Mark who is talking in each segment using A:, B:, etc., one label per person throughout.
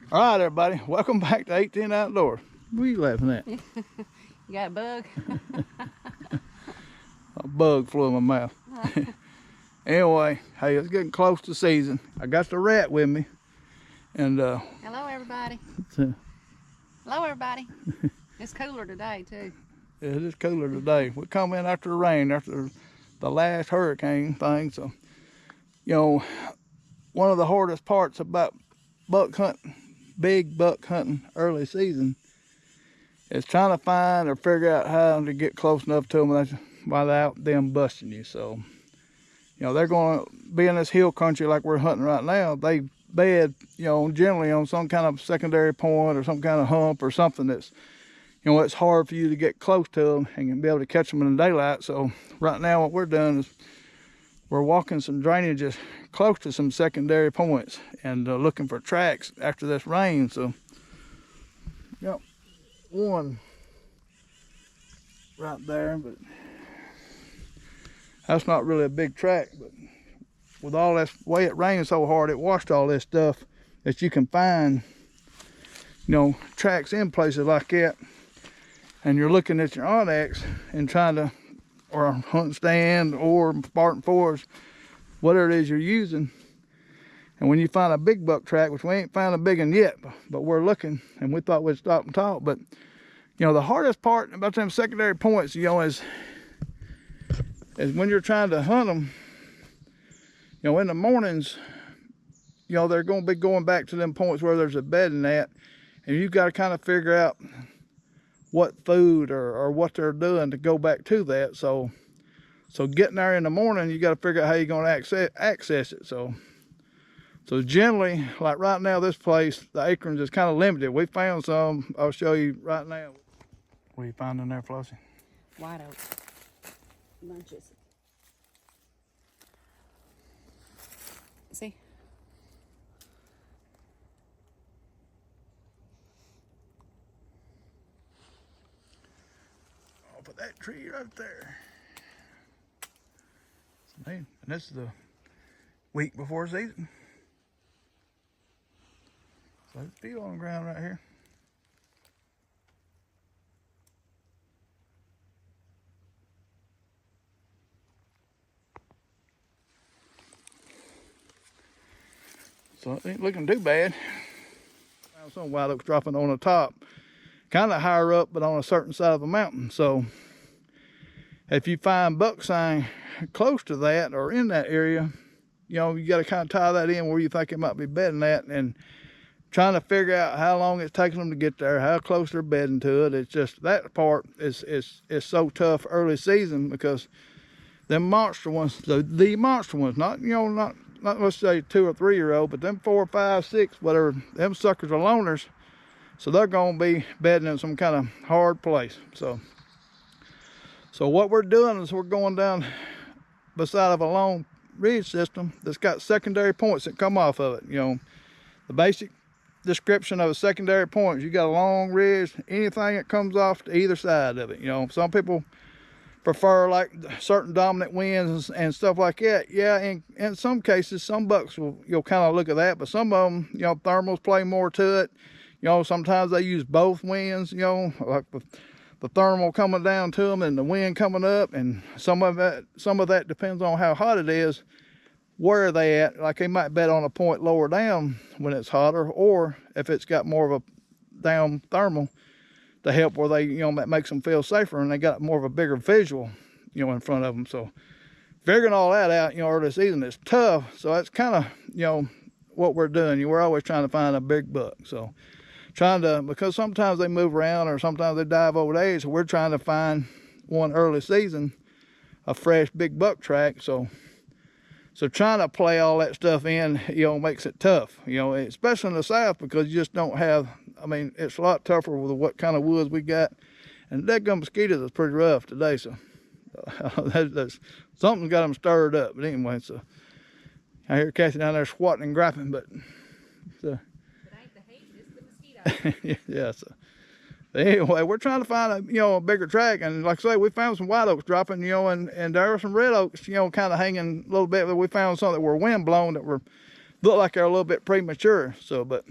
A: All right, everybody, welcome back to 18 Outdoors. What are you laughing at?
B: You got a bug?
A: A bug flew in my mouth. Anyway, hey, it's getting close to season. I got the rat with me. And
B: Hello, everybody.
A: Hello,
B: everybody. It's cooler today, too.
A: it is cooler today. We come in after the rain, after the last hurricane thing. So, you know, one of the hardest parts about buck hunting, big buck hunting early season, is trying to find or figure out how to get close enough to them without them busting you. So, you know, they're going to be in this hill country like we're hunting right now. They bed, you know, generally on some kind of secondary point or some kind of hump or something that's, you know, it's hard for you to get close to them and be able to catch them in the daylight. So right now what we're doing is we're walking some drainages close to some secondary points and looking for tracks after this rain. So, got one right there, but that's not really a big track. But with all this way it rained so hard, it washed all this stuff that you can find, you know, tracks in places like that. And you're looking at your onyx and trying to, or a hunt stand or Spartan 4s, whatever it is you're using. And when you find a big buck track, which we ain't found a big one yet, but we're looking, and we thought we'd stop and talk. But, you know, the hardest part about them secondary points, you know, is when you're trying to hunt them, you know, in the mornings, you know, they're going to be going back to them points where there's a bedding at, and you've got to kind of figure out what food or what they're doing to go back to that. So getting there in the morning, you got to figure out how you're going to access it. So generally, like right now, this place, the acorns is kind of limited. We found some. I'll show you right now. What are you finding there, Flossie?
B: White oak bunches. See?
A: I'll put that tree right there. And this is the week before season. So there's a few on the ground right here. So it ain't looking too bad. Found some wild oaks dropping on the top, kind of higher up, but on a certain side of the mountain. So if you find buck sign close to that or in that area, you know, you got to kind of tie that in where you think it might be bedding at, and trying to figure out how long it's taking them to get there, how close they're bedding to it. It's just that part is so tough early season, because them monster ones, the monster ones, not, you know, not let's say 2 or 3 year old, but them 4, 5, 6, whatever, them suckers are loners. So they're going to be bedding in some kind of hard place. So what we're doing is we're going down beside of a long ridge system that's got secondary points that come off of it. You know, the basic description of a secondary point is you got a long ridge, anything that comes off to either side of it. You know, some people prefer like certain dominant winds and stuff like that. Yeah, in some cases, some bucks you'll kind of look at that, but some of them, you know, thermals play more to it. You know, sometimes they use both winds, you know, like the thermal coming down to them and the wind coming up, and some of that depends on how hot it is, where are they at. Like they might bet on a point lower down when it's hotter, or if it's got more of a down thermal to help where they, you know, that makes them feel safer, and they got more of a bigger visual, you know, in front of them. So figuring all that out, you know, early season is tough. So that's kind of, you know, what we're doing. We're always trying to find a big buck. So trying to, because sometimes they move around or sometimes they dive over the edge, so we're trying to find one early season, a fresh big buck track. So trying to play all that stuff in, you know, makes it tough, you know, especially in the south, because you just don't have, I mean, it's a lot tougher with what kind of woods we got. And that gun mosquitoes is pretty rough today, so something's got them stirred up. But anyway, so I hear Cassie down there swatting and griping, but so.
B: It ain't the heat, it's the mosquitoes.
A: Yeah, so anyway, we're trying to find a bigger track, and like I say, we found some white oaks dropping, and there were some red oaks, kind of hanging a little bit. But we found some that were wind blown that looked like they're a little bit premature. So, but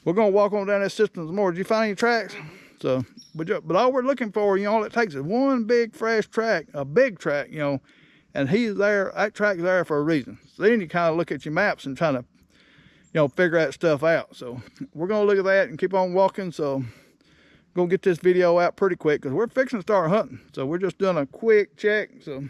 A: We're gonna walk on down that system some more. Did you find any tracks? So, but all we're looking for, you know, all it takes is one big fresh track, a big track, you know, and he's there. That track's there for a reason. So then you kind of look at your maps and try to, you know, figure that stuff out. So we're gonna look at that and keep on walking. So gonna get this video out pretty quick because we're fixing to start hunting. So we're just doing a quick check. So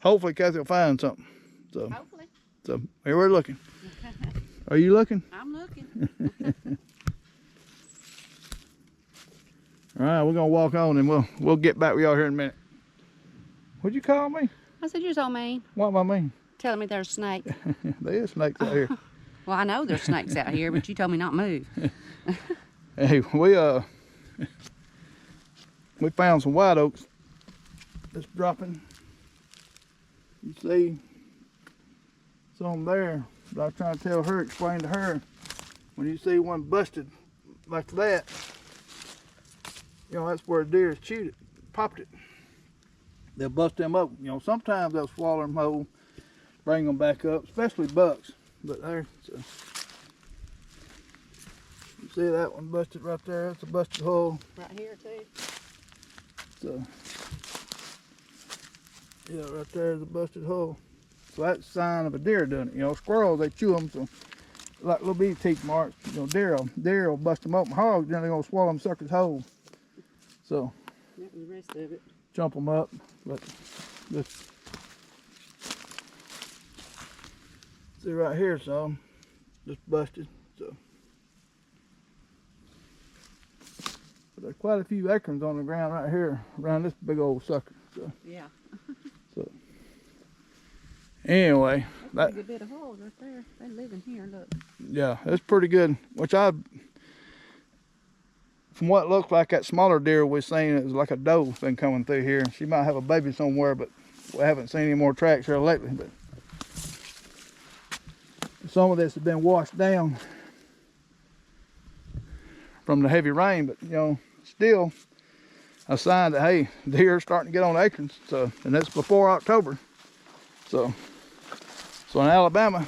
A: hopefully Kathy will find something. So
B: Hopefully.
A: So here we're looking. Are you looking?
B: I'm looking.
A: All right, we're gonna walk on and we'll get back with y'all here in a minute. What'd you call me?
B: I said, you're so mean.
A: What am I mean?
B: Telling me there's a snake.
A: There is snakes out here.
B: Well, I know there's snakes out here, but you told me not to move.
A: Hey, we found some white oaks that's dropping. You see some there. But I was trying to tell her, explain to her, when you see one busted like that, you know, that's where a deer has chewed it, popped it. They'll bust them up. You know, sometimes they'll swallow them whole, bring them back up, especially bucks. But there, so. You see that one busted right there? That's a busted hole.
B: Right here, too.
A: So, yeah, right there is a busted hole. So that's a sign of a deer doing it. You know, squirrels, they chew them, so like little bitty teeth marks. You know, deer will bust them open. Hogs, then they're gonna swallow them suckers whole. So,
B: That was the rest of it.
A: jump them up, but just see right here, some just busted. So, but there's quite a few acorns on the ground right here around this big old sucker. So,
B: Yeah.
A: so anyway,
B: That's a good bit of holes right there. They live in here, look.
A: yeah, that's pretty good. Which from what it looks like, that smaller deer we're seeing is like a doe been coming through here. She might have a baby somewhere, but we haven't seen any more tracks here lately. But some of this has been washed down from the heavy rain, but you know, still a sign that hey, deer are starting to get on acorns. So, and that's before October. So in Alabama,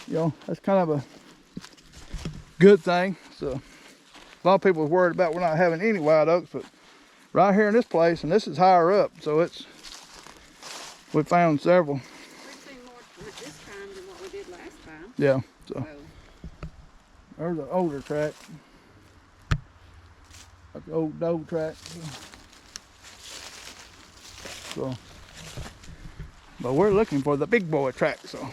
A: you know, that's kind of a good thing. So a lot of people are worried about we're not having any white oaks, but right here in this place, and this is higher up, so we found several.
B: We've seen more this time than what we did last time.
A: Yeah, so there's an older track, like the old doe track. So, but we're looking for the big boy track. So,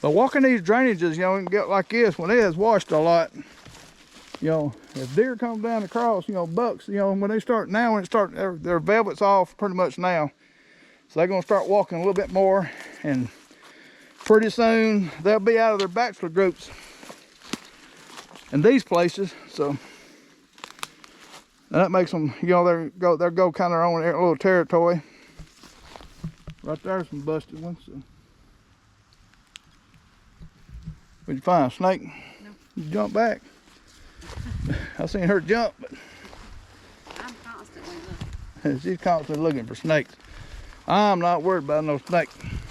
A: but walking these drainages, you know, and get like this when it has washed a lot. You know, if deer come down across, you know, bucks, you know, when they start now, when it start, their velvet's off pretty much now. So they're gonna start walking a little bit more, and pretty soon they'll be out of their bachelor groups in these places. So and that makes them, you know, they'll go kind of their own little territory. Right there's some busted ones. So. What'd you find? A snake?
B: No.
A: You jump back. I seen her jump, but
B: I'm constantly looking.
A: she's constantly looking for snakes. I'm not worried about no snake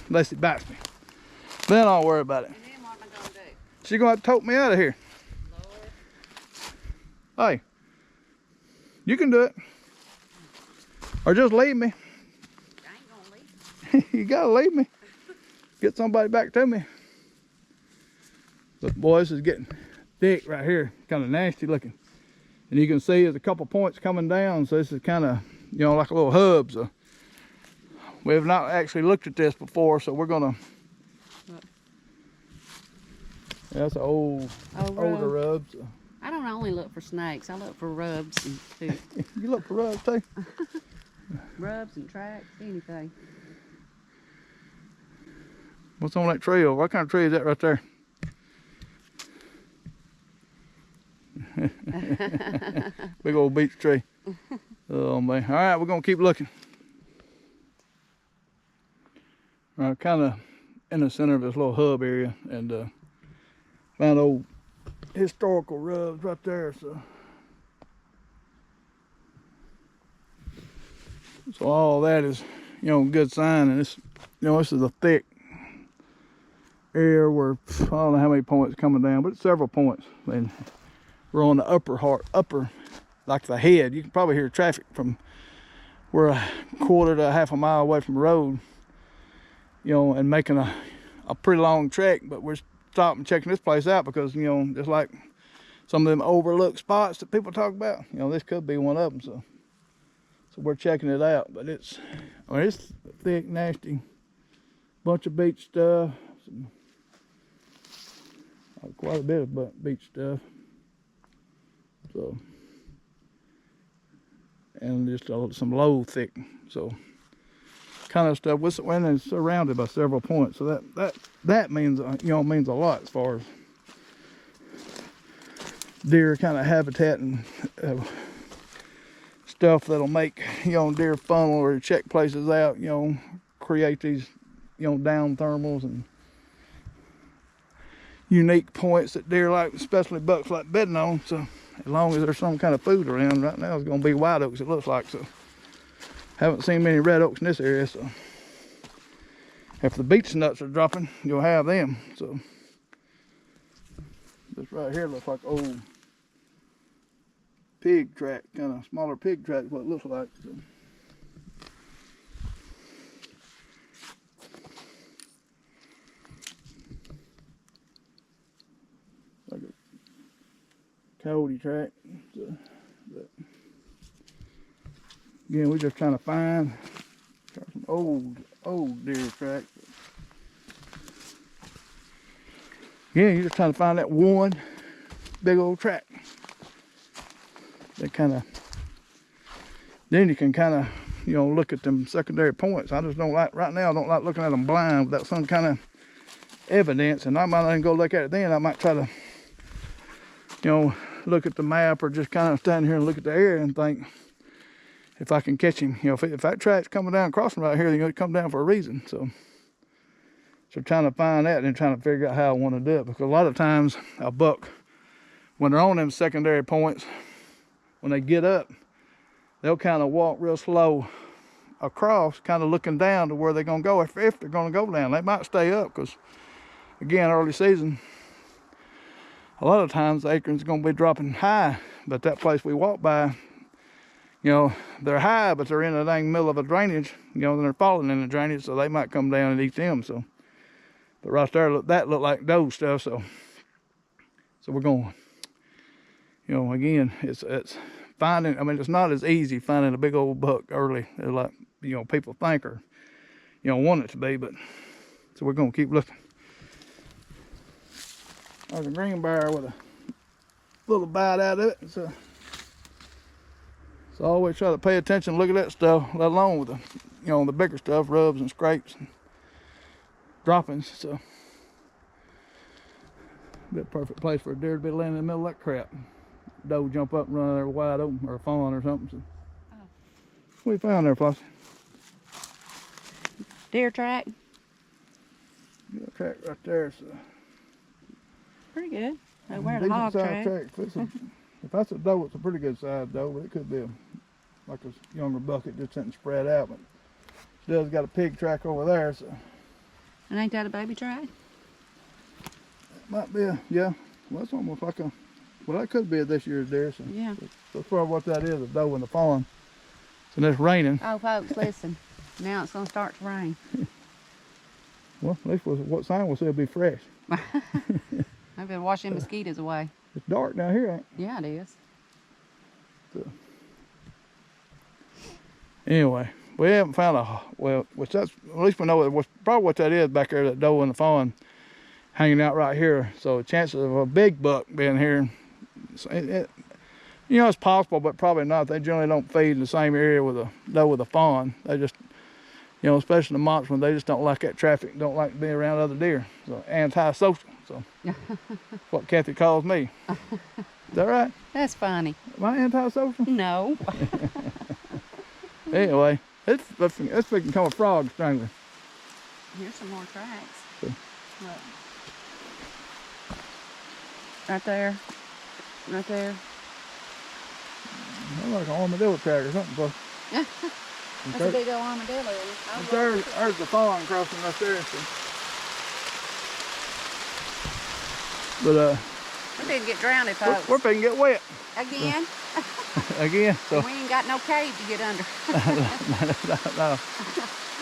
A: unless it bites me. Then I'll worry about it.
B: And then what am I gonna do?
A: She's gonna have to tote me out of here.
B: Lord.
A: Hey, you can do it. Or just leave me.
B: I ain't gonna leave.
A: You gotta leave me. Get somebody back to me. But boy, this is getting thick right here, kind of nasty looking. And you can see there's a couple points coming down, so this is kind of, you know, like a little hub. So we have not actually looked at this before, so we're gonna. Yeah, that's an older rub. So.
B: I don't only look for snakes. I look for rubs and too.
A: You look for rubs too?
B: Rubs and tracks, anything.
A: What's on that trail? What kind of tree is that right there? Big old beech tree. Oh man. All right, we're gonna keep looking. Kind of in the center of this little hub area, and found old historical rubs right there. So all that is, you know, good sign. And this, you know, this is a thick area where I don't know how many points coming down, but it's several points. And we're on the upper, like the head. You can probably hear traffic from we're a quarter to a half a mile away from the road, you know, and making a pretty long trek. But we're stopping checking this place out because, you know, just like some of them overlooked spots that people talk about, you know, this could be one of them. So we're checking it out. But it's thick, nasty, bunch of beach stuff. Quite a bit of beach stuff. So, and just some low, thick, so kind of stuff. When it's surrounded by several points, so that means, you know, means a lot as far as deer kind of habitat and stuff that'll make, you know, deer funnel or check places out, you know, create these, you know, down thermals and unique points that deer like, especially bucks, like bedding on. So as long as there's some kind of food around, right now it's going to be white oaks, it looks like. So haven't seen many red oaks in this area. So if the beech nuts are dropping, you'll have them. So this right here looks like old pig track, kind of smaller pig track, what it looks like. So. Like a coyote track. So, but again, we're just trying to find some old deer tracks. Yeah, you're just trying to find that one big old track. That kind of, then you can kind of, you know, look at them secondary points. I just don't like, right now I don't like looking at them blind without some kind of evidence, and I might not even go look at it then. I might try to, you know, look at the map or just kind of stand here and look at the area and think if I can catch him. You know, if that track's coming down crossing right here, then it'll come down for a reason. So trying to find that and then trying to figure out how I want to do it, because a lot of times a buck, when they're on them secondary points, when they get up, they'll kind of walk real slow across, kind of looking down to where they're going to go. If they're going to go down, they might stay up because, again, early season, a lot of times the acorn's going to be dropping high. But that place we walk by, you know, they're high, but they're in the dang middle of a drainage, you know, and they're falling in the drainage, so they might come down and eat them. So, but right there, that looked like doe stuff. So we're going. You know, again, it's finding, I mean, it's not as easy finding a big old buck early as like, you know, people think or, you know, want it to be, but, so we're going to keep looking. There's a green bear with a little bite out of it. So I always try to pay attention, look at that stuff, let alone with the, you know, the bigger stuff, rubs and scrapes and droppings. So, be a perfect place for a deer to be laying in the middle of that crap. Doe jump up and run out there wide open, or a fawn or something. So. Oh. What you found there, Flossie?
B: Deer track.
A: Deer track right there. So.
B: Pretty good. They wear the hog track.
A: If that's a doe, it's a pretty good size doe, but it could be like a younger buck that just didn't spread out. But she does got a pig track over there. So.
B: And ain't that a baby track?
A: It might be yeah. Well, that's almost like a, well, that could be a this year's deer. So
B: yeah.
A: That's probably what that is, a doe in the fawn. And it's raining.
B: Oh, folks, listen. Now it's going to start to rain.
A: Well, at least what sign will say it'll be fresh.
B: I've been washing mosquitoes away.
A: It's dark down here, ain't it?
B: Yeah, it is.
A: So, anyway, we haven't found which that's, at least we know probably what that is back there, that doe and the fawn hanging out right here. So chances of a big buck being here, you know, it's possible, but probably not. They generally don't feed in the same area with a doe with a fawn. They just, you know, especially the months when they just don't like that traffic, don't like being around other deer. So antisocial. So that's what Kathy calls me. Is that right?
B: That's funny.
A: Am I antisocial?
B: No.
A: Anyway, it's become a frog strangler.
B: Here's some more tracks.
A: So.
B: Look. Right there. Right there.
A: Like an armadillo track or something. But
B: that's a big old armadillo.
A: There's the fawn crossing right there. So. But
B: We didn't get drowned, folks.
A: we're finna get wet.
B: Again?
A: Again, so.
B: We ain't got no cave to get under.
A: No.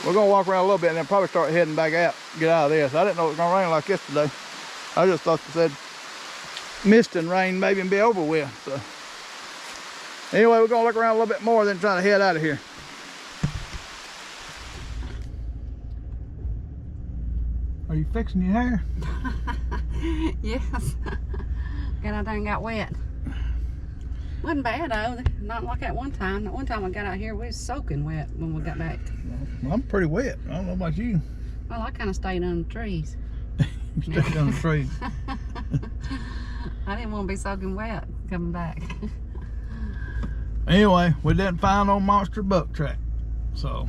A: We're gonna walk around a little bit and then probably start heading back out, get out of this. I didn't know it was gonna rain like this today. I just thought they said mist and rain maybe and be over with. So anyway, we're gonna look around a little bit more then try to head out of here. Are you fixing your hair?
B: Yes. Got out there and got wet. Wasn't bad though. Not like that one time. That one time I got out here, we was soaking wet when we got back.
A: Well, I'm pretty wet. I don't know about you.
B: Well, I kind of stayed under the trees.
A: You stayed under the trees.
B: I didn't want to be soaking wet coming back.
A: Anyway, we didn't find no monster buck track. So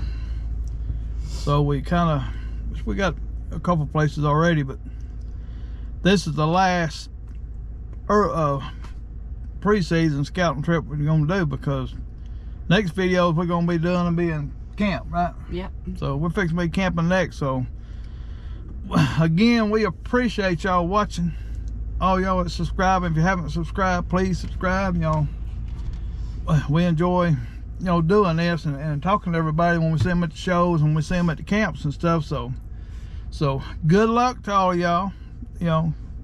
A: we got a couple places already, but this is the last pre-season scouting trip we're gonna do, because next videos we're gonna be doing and be in camp, right?
B: Yep.
A: So we're fixing to be camping next. So again, we appreciate y'all watching. All y'all that subscribe. If you haven't subscribed, please subscribe. Y'all, we enjoy doing this and talking to everybody when we see them at the shows and we see them at the camps and stuff. So good luck to all y'all.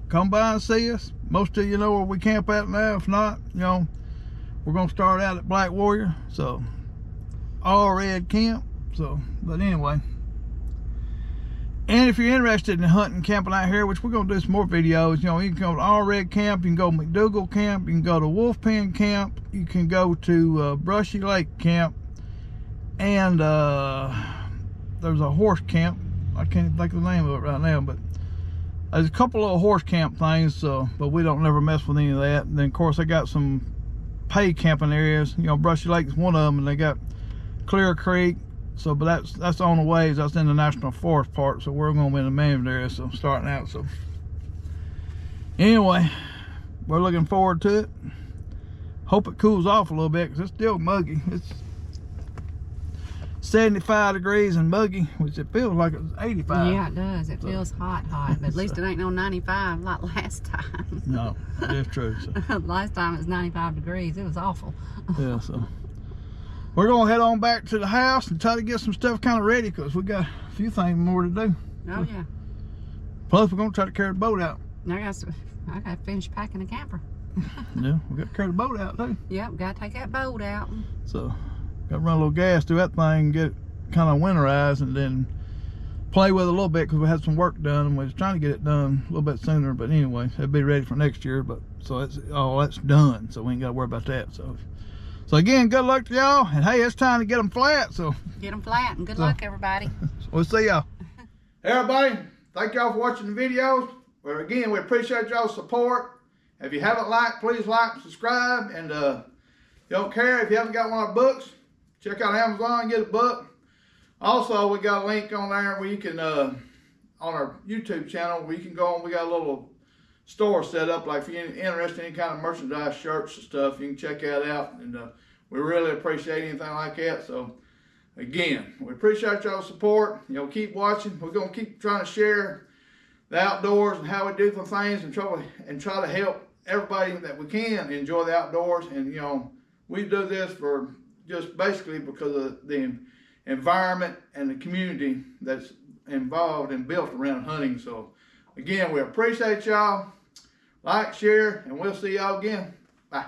A: Come by and see us. Most of you know where we camp at now. If not, we're gonna start out at Black Warrior. So all red camp. So, but anyway. And if you're interested in hunting, camping out here, which we're gonna do some more videos, you can go to All Red Camp, you can go to McDougal Camp, you can go to Wolf Pen Camp, you can go to Brushy Lake Camp, and there's a horse camp. I can't think of the name of it right now, but there's a couple of horse camp things, but we don't never mess with any of that. And then of course they got some pay camping areas. Brushy Lake is one of them, and they got Clear Creek. So, but that's on the ways. That's in the National Forest part. So we're going to be in the managed area. So starting out. So anyway, we're looking forward to it. Hope it cools off a little bit, because it's still muggy. It's 75 degrees and muggy, which it feels like it's 85.
B: Yeah, it does. It feels hot, but at least it ain't no 95 like last time.
A: No, it is true. So.
B: Last time it was 95 degrees. It was awful.
A: Yeah, so we're going to head on back to the house and try to get some stuff kind of ready, because we got a few things more to do.
B: Oh, yeah.
A: Plus, we're going to try to carry the boat out.
B: I got to finish packing the camper.
A: Yeah, we got to carry the boat out, too.
B: Yep, got to take that boat out.
A: So, got to run a little gas through that thing and get it kind of winterized, and then play with it a little bit, because we had some work done and we was trying to get it done a little bit sooner. But anyway, it'll be ready for next year. But so that's done, so we ain't got to worry about that. So again, good luck to y'all, and hey, it's time to get them flat. So
B: get them flat, and good luck, everybody.
A: We'll see y'all. Hey everybody, thank y'all for watching the videos. Well, again, we appreciate y'all's support. If you haven't liked, please like and subscribe. And you don't care if you haven't got one of our books, check out Amazon and get a book. Also, we got a link on there where you can on our YouTube channel where you can go on. We got a little store set up, like if you're interested in any kind of merchandise, shirts and stuff, you can check that out. And we really appreciate anything like that. So again, we appreciate y'all's support. Keep watching. We're gonna keep trying to share the outdoors and how we do some things, and try to help everybody that we can enjoy the outdoors. And we do this for just basically because of the environment and the community that's involved and built around hunting. So again, we appreciate y'all. Like, share, and we'll see y'all again. Bye.